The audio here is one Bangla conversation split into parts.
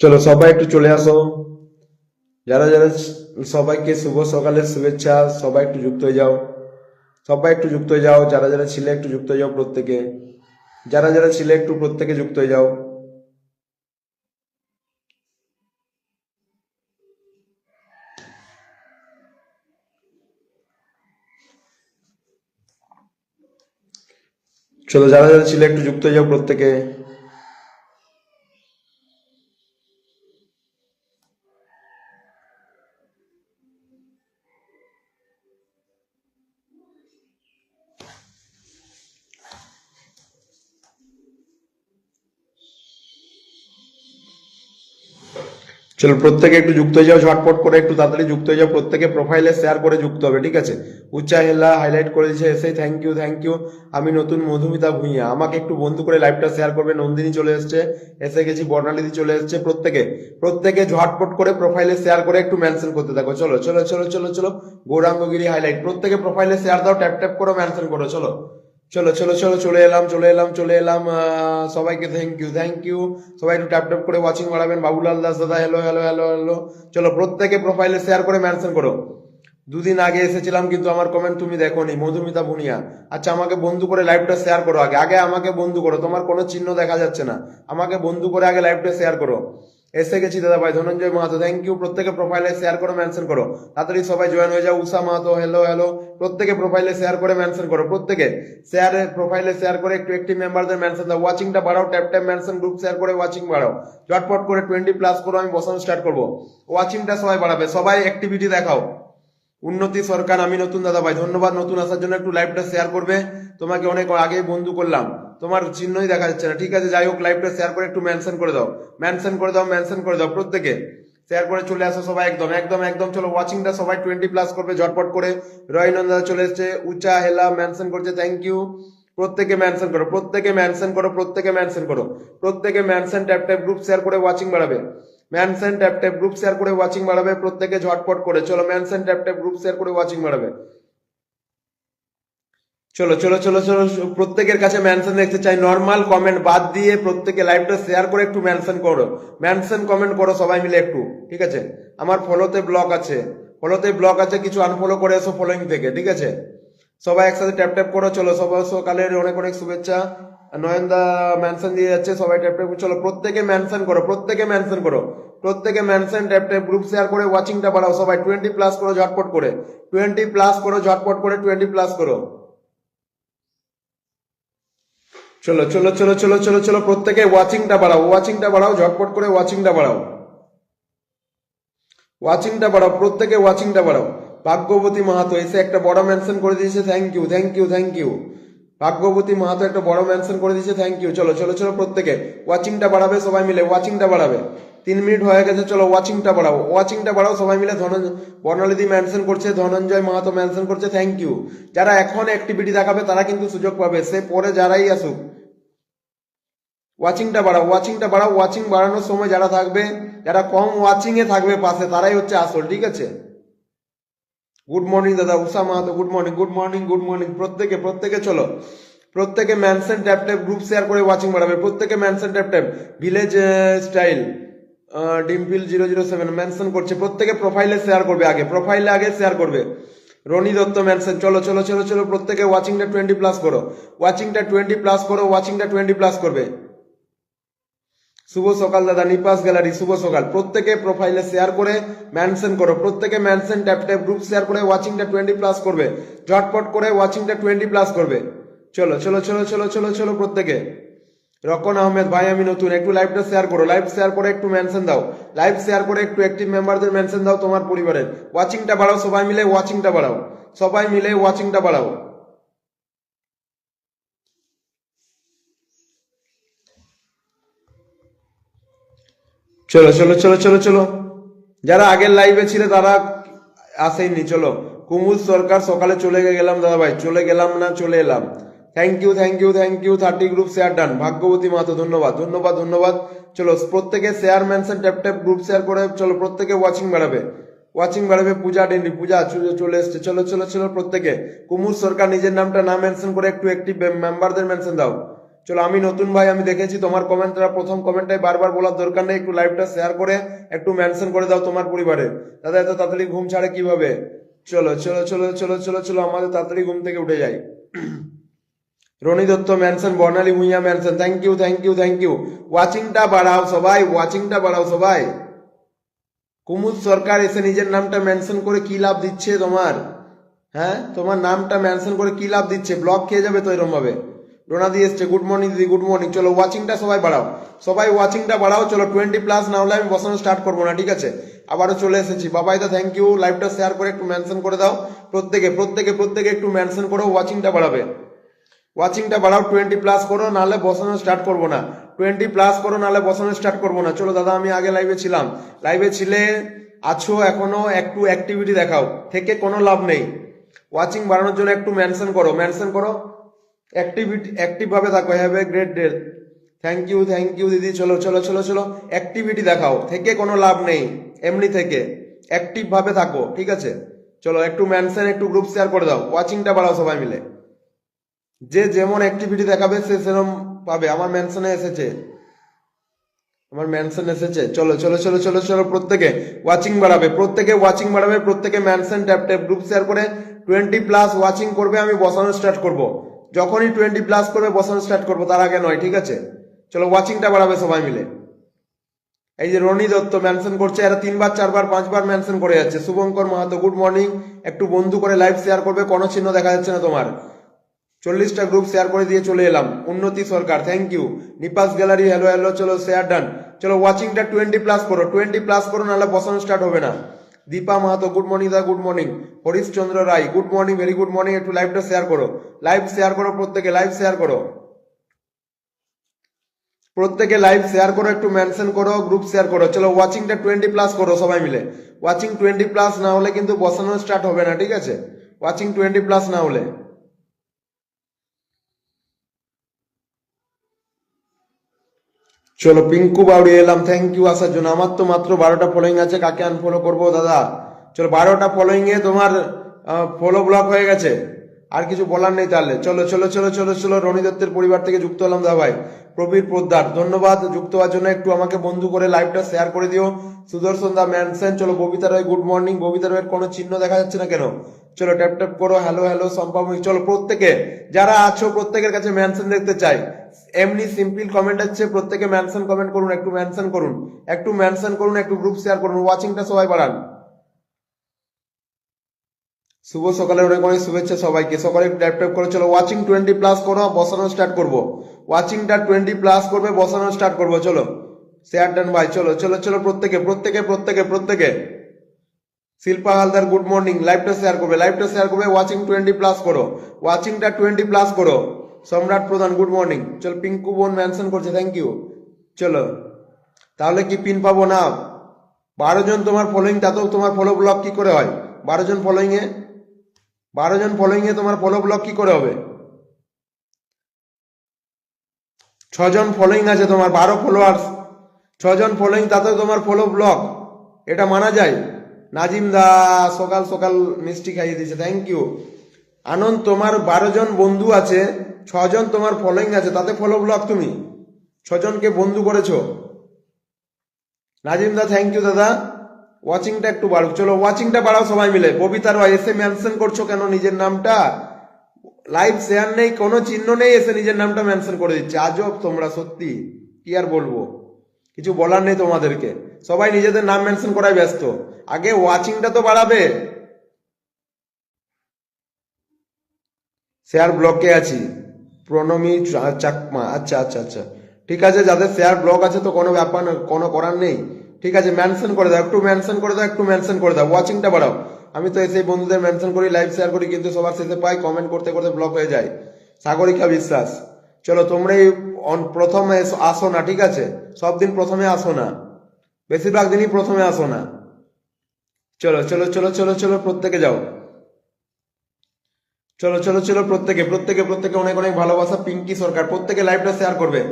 চলো সবাই একটু চলে আসো। যারা যারা সবাইকে শুভ সকালের শুভেচ্ছা। সবাই একটু যুক্ত হয়ে যাও, সবাই একটু যুক্ত হয়ে যাও। যারা যারা ছিলে একটু যুক্ত হয়ে যাও প্রত্যেকে, যারা যারা ছিলে একটু প্রত্যেকে যুক্ত হয়ে যাও। চলো যারা যারা ছিলে একটু যুক্ত হয়ে যাও প্রত্যেকে। চলো প্রত্যেকে একটু যুক্ত হয়ে যাও, ঝটপট করে একটু তাড়াতাড়ি যুক্ত হয়ে যাও। প্রত্যেকে প্রোফাইলে শেয়ার করে যুক্ত হবে, ঠিক আছে? উচ্চা হেলা হাইলাইট করে দিয়েছে এসে, থ্যাংক ইউ থ্যাংক ইউ। আমি নতুন মধুমিতা ভূঁইয়া, আমাকে একটু বন্ধু করে লাইভটা শেয়ার করবে। নন্দিনী চলে এসছে, এসে গেছি। বর্ণালীদি চলে এসছে। প্রত্যেকে প্রত্যেকে ঝটপট করে প্রোফাইলে শেয়ার করে একটু মেনশন করতে থাকো। চলো চলো চলো চলো চলো। গৌরাঙ্গগিরি হাইলাইট, প্রত্যেকে প্রোফাইলে শেয়ার দাও, ট্যাপ ট্যাপ করো, মেনশন করো। চলো চলো চলো চলো, চলে এলাম চলে এলাম চলে এলাম। সবাইকে থ্যাংক ইউ থ্যাংক ইউ। সবাই একটু ট্যাপ ট্যাপ করে ওয়াচিং বাড়াবেন। বাবুলাল দাস দাদা, হ্যালো হ্যালো হ্যালো হ্যালো। চলো প্রত্যেকে প্রোফাইলে শেয়ার করে মেনশন করো। দুদিন আগে এসেছিলাম কিন্তু আমার কমেন্ট তুমি দেখোনি, মধুমিতা বুনিয়া। আচ্ছা, আমাকে বন্ধু করে লাইভটা শেয়ার করো। আগে আগে আমাকে বন্ধু করো, তোমার কোনো চিহ্ন দেখা যাচ্ছে না। আমাকে বন্ধু করে আগে লাইভটা শেয়ার করো। এসে গেছি দাদা ভাই ধনঞ্জয় মাহাতো, থ্যাংক ইউ। প্রত্যেকে প্রোফাইলে শেয়ার করো, মেনশন করো। তাড়াতাড়ি সবাই জয়েন হয়ে যাও। উষা মাহাতো, হ্যালো হ্যালো। প্রত্যেকে প্রোফাইলে শেয়ার করে মেনশন করো। প্রত্যেকে শেয়ারে প্রোফাইলে শেয়ার করে একটু একটি মেম্বারদের মেনশন দাও। ওয়াচিংটা বাড়াও, tap tap mention, group share করে ওয়াচিং বাড়াও। ঝটপট করে 20+ করো, আমি বসানো স্টার্ট করবো। ওয়াচিংটা সবাই বাড়াবে, সবাই অ্যাক্টিভিটি দেখাও। উন্নতি সরকার, আমি নতুন দাদা ভাই, ধন্যবাদ। নতুন আসার জন্য একটু লাইভটা শেয়ার করবে। তোমাকে অনেক আগেই বন্ধু করলাম, তোমার চিহ্নই দেখা যাচ্ছে না, ঠিক আছে? যাই হোক, লাইভটা শেয়ার করে একটু মেনশন করে দাও, মেনশন করে দাও, মেনশন করে দাও। প্রত্যেকে শেয়ার করে চলে আসো সবাই, একদম একদম একদম। চলো ওয়াচিংটা সবাই 20+ করবে ঝটপট করে। রয়নন্দা চলে এসছে, উচা হেলা মেনশন করছে, থ্যাংক ইউ। প্রত্যেকে মেনশন করো, প্রত্যেকে মেনশন করো, প্রত্যেকে মেনশন করো। প্রত্যেকে mention tap tap group share করে ওয়াচিং বাড়াবে। Mention tap tap group share করে ওয়াচিং বাড়াবে। প্রত্যেকে ঝটপট করে চলো, mention tap tap group share করে ওয়াচিং বাড়াবে। চলো চলো চলো চলো, প্রত্যেকের কাছে মেনশন দেখতে চাই। নর্মাল কমেন্ট বাদ দিয়ে প্রত্যেকে লাইভটা শেয়ার করে একটু মেনশন করো, মেনশন কমেন্ট করো সবাই মিলে একটু, ঠিক আছে? আমার ফলোতে ব্লক আছে, ফলোতে ব্লক আছে, কিছু আনফলো করে এসো ফলোইং থেকে, ঠিক আছে? সবাই একসাথে ট্যাপ ট্যাপ করো। চলো সবাই সকালের অনেক অনেক শুভেচ্ছা। নয়নদা মেনশন দিয়ে যাচ্ছে, সবাই ট্যাপ ট্যাপ। চলো প্রত্যেকে মেনশন করো, প্রত্যেকে মেনশন করো। প্রত্যেকে mention tap tap group share করে ওয়াচিংটা বাড়াও। সবাই 20+ করো ঝটপট করে, 20+ করো ঝটপট করে, 20+ করো। চলো চলো চলো চলো চলো চলো, প্রত্যেকে ওয়াচিংটা বাড়াও, ওয়াচিংটা বাড়াও ঝটপট করে, ওয়াচিংটা বাড়াও, ওয়াচিংটা বাড়াও। প্রত্যেকে ওয়াচিংটা বাড়াও। ভাগ্যবতী মাহাতো এসে একটা বড় মেনশন করে দিয়েছে, thank you thank you thank you. Bhagyabati Mahato একটা বড় মেনশন করে দিয়েছে, থ্যাংক ইউ। চলো চলো চলো, প্রত্যেকে ওয়াচিংটা বাড়াবে, সবাই মিলে ওয়াচিংটা বাড়াবে। 3 মিনিট হয়ে গেছে, চলো ওয়াচিংটা বাড়াও, ওয়াচিংটা বাড়াও সবাই মিলে। বর্ণালীদি মেনশন করছে, ধনঞ্জয় মাহাতো মেনশন করছে, থ্যাংক ইউ। যারা এখন অ্যাক্টিভিটি দেখাবে তারা কিন্তু সুযোগ পাবে, সে পরে যারাই আসুক। ওয়াচিংটা বাড়াও, ওয়াচিংটা বাড়াও। ওয়াচিং বাড়ানোর সময় যারা থাকবে, যারা কম ওয়াচিং এ থাকবে পাশে, তারাই হচ্ছে আসল, ঠিক আছে? গুড মর্নিং দাদা Usha Mahato, good morning good morning good morning. প্রত্যেকে প্রত্যেকে চলো, প্রত্যেকে mention tap tap group share করে ওয়াচিং বাড়াবে। প্রত্যেকে mention tap tap. Village style dimple 007 mention করছে। প্রত্যেকে প্রোফাইলে শেয়ার করবে, আগে প্রোফাইলে আগে শেয়ার করবে। রনি দত্ত মেনশন। চলো চলো চলো চলো, প্রত্যেকে ওয়াচিংটা 20+ করো, ওয়াচিংটা 20+ করো, ওয়াচিংটা 20+ করবে। শুভ সকাল দাদা, নিপাস গ্যালারি, শুভ সকাল। প্রত্যেকে প্রোফাইলে শেয়ার করে মেনশন করো, প্রত্যেকে mention tap tap group share করে ওয়াচিংটা 20+ করবে। ঝটপট করে ওয়াচিংটা 20+ করবে। চলো চলো চলো চলো চলো চলো, প্রত্যেকে। রকন আহমেদ ভাই, আমি নতুন, একটু লাইভটা শেয়ার করো, লাইভ শেয়ার করে একটু মেনশন দাও, লাইভ শেয়ার করে একটু অ্যাক্টিভ মেম্বারদের মেনশন দাও তোমার পরিবারের। ওয়াচিংটা বাড়াও সবাই মিলে, ওয়াচিংটা বাড়াও, সবাই মিলে ওয়াচিংটা বাড়াও। চলো চলো চলো চলো চলো, যারা আগের লাইভে ছিল তারা আসেননি। চলো, কুমুদ সরকার, সকালে চলে গেলাম দাদা ভাই, চলে গেলাম না চলে এলাম। Thank you thank you thank you. 30 group share done. Bhagyabati Mahato, ধন্যবাদ ধন্যবাদ ধন্যবাদ। চলো প্রত্যেকে share mention tap tap group share করে চলো, প্রত্যেকে ওয়াচিং বাড়াবে, ওয়াচিং বাড়াবে। পূজা ডেন্ডি, পূজা চলে এসছে। চলো চলো চলো, প্রত্যেকে। কুমুদ সরকার নিজের নামটা না মেনশন করে একটু অ্যাক্টিভ মেম্বারদের মেনশন দাও। চলো আমি নতুন ভাই, আমি দেখেছি তোমার কমেন্টটা, প্রথম কমেন্টটাই বারবার বলার দরকার নেই, একটু লাইভটা শেয়ার করে একটু মেনশন করে দাও তোমার পরিবারে। দাদা এত তাড়াতাড়ি ঘুম ছাড়ে কিভাবে? চলো চলো চলো চলো চলো চলো, আমাদের তাড়াতাড়ি ঘুম থেকে উঠে যাই। Roni Dutta mention, Barnali Bhuiyan mention, thank you thank you thank you. ওয়াচিংটা বাড়াও সবাই, ওয়াচিংটা বাড়াও সবাই। কুমুদ সরকার এসে নিজের নামটা মেনশন করে কি লাভ দিচ্ছে তোমার? হ্যাঁ, তোমার নামটা মেনশন করে কি লাভ দিচ্ছে? ব্লক খেয়ে যাবে তো এরকম ভাবে। রোনাদি এসছে, গুড মর্নিং দিদি, গুড মর্নিং। চলো ওয়াচিংটা সবাই বাড়াও, সবাই ওয়াচিংটা বাড়াও। চলো 20+ না হলে আমি বসানো স্টার্ট করবো না, ঠিক আছে? আবারও চলে এসেছি। বাবাই দা থ্যাংক ইউ, লাইভটা শেয়ার করে একটু মেনশন করে দাও। প্রত্যেকে প্রত্যেকে প্রত্যেকে একটু মেনশন করো, ওয়াচিংটা বাড়াবে। ওয়াচিংটা বাড়াও, 20+ করো, নাহলে বসানো স্টার্ট করবো না। 20+ করো, নাহলে বসানো স্টার্ট করবো না। চলো দাদা, আমি আগে লাইভে ছিলাম, লাইভে ছিলে আছো এখনো, একটু অ্যাক্টিভিটি দেখাও, থেকে কোনো লাভ নেই। ওয়াচিং বাড়ানোর জন্য একটু মেনশন করো, মেনশন করো, অ্যাক্টিভিটি, অ্যাক্টিভ ভাবে থাকো। Have a great day, thank you দিদি। চলো চলো চলো চলো, অ্যাক্টিভিটি দেখাও, থেকে কোনো লাভ নেই, এমনি থেকে অ্যাক্টিভ ভাবে থাকো, ঠিক আছে? চলো একটু মেনশন, একটু গ্রুপ শেয়ার করে দাও, ওয়াচিংটা বাড়াও সবাই মিলে। যে যেমন অ্যাক্টিভিটি দেখাবে সে সেরকম পাবে। আমার মেনশনে এসেছে, আমার মেনশন এসেছে। চলো চলো চলো চলো চলো, প্রত্যেকে ওয়াচিং বাড়াবে, প্রত্যেকে ওয়াচিং বাড়াবে, প্রত্যেকে mention tap tap group share করে 20+ ওয়াচিং করবে। আমি বসানো স্টার্ট করব, যখনই 20+ করবে বসানো স্টার্ট করবো, তার আগে নয়, ঠিক আছে? চলো ওয়াচিংটা বাড়াবে সবাই মিলে। এই যে রনি দত্ত মেনশন করছে, এরা 3বার 4বার 5বার মেনশন করে যাচ্ছে। Shubhankar Mahato, good morning. একটু বন্ধু করে লাইভ শেয়ার করবে, কোনো চিহ্ন দেখা যাচ্ছে না তোমার। 40টা গ্রুপ শেয়ার করে দিয়ে চলে এলাম। Unnati Sarkar, thank you. নিপাস গ্যালারি, হ্যালো হ্যালো। চলো শেয়ার ডান। চলো ওয়াচিংটা 20+ করো, 20+ করো, নাহলে বসানো স্টার্ট হবে না। দীপা মাহাতো, গুড মর্নিং দা, good morning. Harishchandra Roy, good morning, very good morning. একটু লাইভটা শেয়ার করো, লাইভ শেয়ার করো, প্রত্যেকে লাইভ শেয়ার করো, প্রত্যেকে লাইভ শেয়ার করো, একটু মেনশন করো, গ্রুপ শেয়ার করো। চলো ওয়াচিংটা 20+ করো সবাই মিলে। ওয়াচিং 20+ না হলে কিন্তু বসানো স্টার্ট হবে না, ঠিক আছে? ওয়াচিং 20+ না হলে। চলো পিঙ্কু বাউরি এলাম, থ্যাংক ইউ আসার জন্য। আমার তো মাত্র 12টা ফলোয়িং আছে, কাকে আনফলো করবো দাদা? চলো 12টা ফলোয়িং এ তোমার ফলো ব্লক হয়ে গেছে, আর কিছু বলার নেই তাহলে। চলো চলো চলো চলো চলো, রনি দত্তের পরিবার থেকে যুক্ত হলাম দা ভাই। প্রবীর পোদ্দার, ধন্যবাদ যুক্ত হওয়ার জন্য। একটু আমাকে বন্ধু করে লাইভটা শেয়ার করে দিও। সুদর্শন দা ম্যানসেন, চলো ববিতা রয়, গুড মর্নিং। ববিতা রয়ের কোনো চিহ্ন দেখা যাচ্ছে না কেন? চলো ট্যাপ ট্যাপ করো, হ্যালো হ্যালো সম্পা। চলো প্রত্যেকে যারা আছো, প্রত্যেকের কাছে মেনশন দেখতে চাই। এমনি সিম্পল কমেন্ট হচ্ছে, প্রত্যেকে মেনশন কমেন্ট করুন, একটু মেনশন করুন, একটু মেনশন করুন, একটু গ্রুপ শেয়ার করুন, ওয়াচিংটা সবাই বাড়ান। শুভ সকালের অনেক অনেক শুভেচ্ছা সবাইকে। সকালে একটু ট্যাপ ট্যাপ করে চলো ওয়াচিং 20+ করো, বসানো স্টার্ট করবো। ওয়াচিংটা 20+ করবে, বসানো স্টার্ট করবো। চলো শেয়ার ডান ভাই, চলো চলো চলো, প্রত্যেকে প্রত্যেকে প্রত্যেকে প্রত্যেকে। Shilpa Haldar, good morning. লাইভটা শেয়ার করবে, লাইভটা শেয়ার করবে, ওয়াচিং 20+ করো, ওয়াচিংটা 20+ করো। সম্রাট প্রধান, গুড মর্নিং। চলো পিঙ্কু বোন মেনশন করছে, থ্যাংক ইউ। চলো তাহলে কি পিন পাবো না? 12 জন তোমার ফলোইং, তাতেও তোমার ফলো ব্লক কি করে হয়? 12 জন ফলোইং এ, 12 জন ফলোইং এ তোমার ফলো ব্লক কি করে হবে? 6 জন ফলোইং আছে তোমার, 12 ফলোয়ার্স, 6 জন ফলোইং, তাতেও তোমার ফলো ব্লক, এটা মানা যায়? নাজিম দা সকাল সকাল মিষ্টি খাইয়ে দিয়েছে, থ্যাংক ইউ। আনন্দ, তোমার 12 জন বন্ধু আছে, 6 জন তোমার ফলোইং আছে, তাতে ফলো ব্লক তুমি? 6 জনকে বন্ধু করেছো? নাজিম দা থ্যাংক ইউ দাদা। ওয়াচিংটা একটু বাড়ুক, চলো ওয়াচিংটা বাড়াও সবাই মিলে। ববিতার ভাই এসে মেনশন করছো কেন নিজের নামটা? লাইভ শেয়ার নেই, কোনো চিহ্ন নেই, এসে নিজের নামটা মেনশন করে দিচ্ছে। আজব তোমরা, সত্যি কি আর বলবো, কিছু বলার নেই তোমাদেরকে। সবাই নিজেদের নাম মেনশন করায় ব্যস্ত, আগে ওয়াচিংটা তো বাড়াবে। শেয়ার ব্লকে আছি, প্রণমী চাকমা, আচ্ছা আচ্ছা আচ্ছা, ঠিক আছে। যাদের শেয়ার ব্লক আছে তো কোনো ব্যাপার না, কোনো করার নেই, ঠিক আছে। মেনশন করে দাও, একটু মেনশন করে দাও, একটু মেনশন করে দাও, ওয়াচিংটা বাড়াও। আমি তো এসে বন্ধুদের মেনশন করি, লাইভ শেয়ার করি, কিন্তু সবার শেষে পাই কমেন্ট করতে করতে ব্লক হয়ে যায়। সাগরিকা বিশ্বাস, চলো তোমরা এই প্রথমে আসো না, ঠিক আছে? সব দিন প্রথমে আসো না, বেশিরভাগ দিনই প্রথমে আসো না। চলো চলো চলো চলো চলো, প্রত্যেকে যাও, চলো চলো চলো, প্রত্যেকে প্রত্যেকে প্রত্যেকে অনেক অনেক ভালোবাসা। পিঙ্কি সরকার, প্রত্যেকে লাইভটা শেয়ার করবে।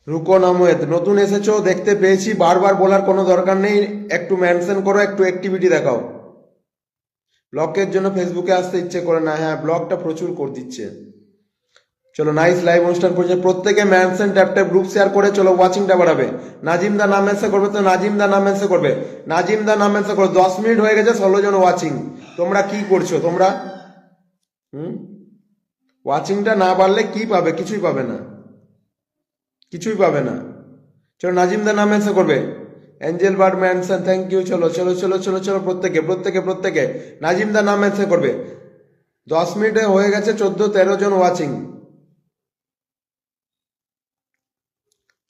রুকন আহমেদ, নতুন এসেছো দেখতে পেয়েছি, বারবার বলার কোনো দরকার নেই, একটু মেনশন করো, একটু অ্যাক্টিভিটি দেখাও। ব্লকের জন্য ফেসবুকে আসতে ইচ্ছে করে না, হ্যাঁ ব্লকটা প্রচুর করে দিচ্ছে। চলো নাইস লাইভ অনুষ্ঠান করছে, প্রত্যেকে Manson tap tap group share করে চলো ওয়াচিংটা বাড়াবে। নাজিম দা নাম মেনশন করবে তো নাজিম দা নাম মেনশন করবে, নাজিম দা নাম মেনশন করো। 10 মিনিট হয়ে গেছে, 16 জন ওয়াচিং। তোমরা কি করছো তোমরা? ওয়াচিংটা না বাড়লে কি পাবে? কিছুই পাবে না, কিছুই পাবে না। চলো নাজিম দা নাম মেনশন করবে। Angel bird mention thank you. চলো চলো চলো চলো চলো প্রত্যেকে প্রত্যেকে প্রত্যেকে নাজিম দা নাম মেনশন করবে। 10 মিনিটে হয়ে গেছে 14-13 জন ওয়াচিং।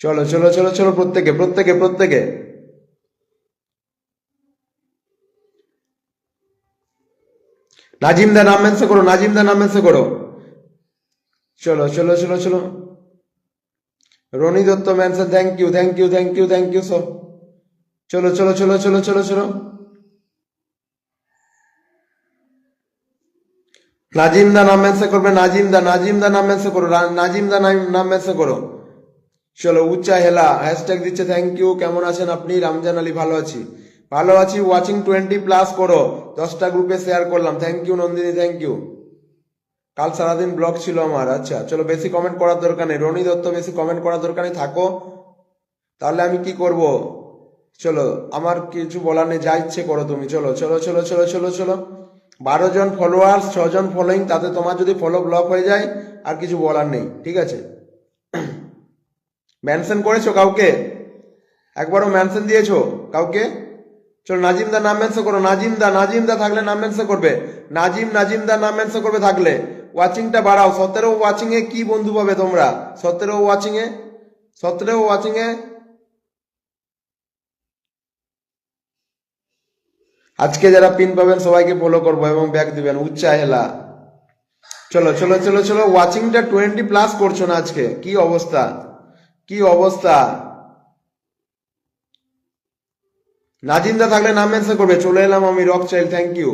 চলো চলো চলো চলো প্রত্যেকে প্রত্যেকে প্রত্যেকে নাজিম দা নাম মেনশন করো, নাজিম দা নাম মেনশন করো। চলো চলো চলো চলো Rony Dutta mention thank you thank you thank you thank you সব। চলো চলো চলো চলো চলো চলো নাজিম দা নাম মেনশন করবে, নাজিম দা নাম মেনশন করো, নাজিম দা নাম মেনশন করো। চলো উচ্চা হেলা হ্যাশট্যাগ দিচ্ছে থ্যাংক ইউ। কেমন আছেন আপনি? রমজান আলী ভালো আছি, ভালো আছি। ওয়াচিং 20+ করো, 10টা গ্রুপে শেয়ার করলাম। Thank you Nandini thank you. কাল সারাদিন ব্লগ ছিল আমার। আচ্ছা চলো বেশি কমেন্ট করার দরকার নেই, রনি দত্ত বেশি কমেন্ট করার দরকার নেই, থাকো। তাহলে আমি কি করব? চলো আমার কিছু বলার নেই, যা ইচ্ছে করো তুমি। চলো চলো চলো চলো চলো চলো 12 জন ফলোয়ার্স, 6 জন ফলোইং, তাতে তোমার যদি ফলো ব্লক হয়ে যায় আর কিছু বলার নেই, ঠিক আছে? মেনশন করেছো কাউকে? একবারও মেনশন দিয়েছো কাউকে? চলো নাজিম দা নাম মেনশন করো, নাজিম দা থাকলে নাম মেনশন করবে, নাজিম দা নাম মেনশন করবে থাকলে। ওয়াচিংটা বাড়াও, 17 ওয়াচিং এ কি বন্ধু পাবে তোমরা? 17 ওয়াচিং এ, 17 ওয়াচিং এ। আজকে যারা পিন পাবেন সবাইকে ফলো করবো এবং ব্যাক দিবেন। উচ্চা হেলা চলো চলো চলো চলো ওয়াচিংটা 20+ করছো না আজকে, কি অবস্থা, কি অবস্থা। নাজিম দা থাকলে নাম মেনশন করবে। চলে এলাম আমি, rock child thank you.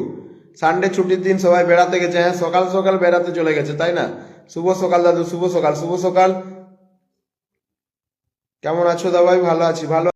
Sunday ছুটির দিন সবাই বেড়াতে গেছে, হ্যাঁ সকাল সকাল বেড়াতে চলে গেছে তাই না? শুভ সকাল দাদু, শুভ সকাল, শুভ সকাল। কেমন আছো দাবাই? ভালো আছি, ভালো।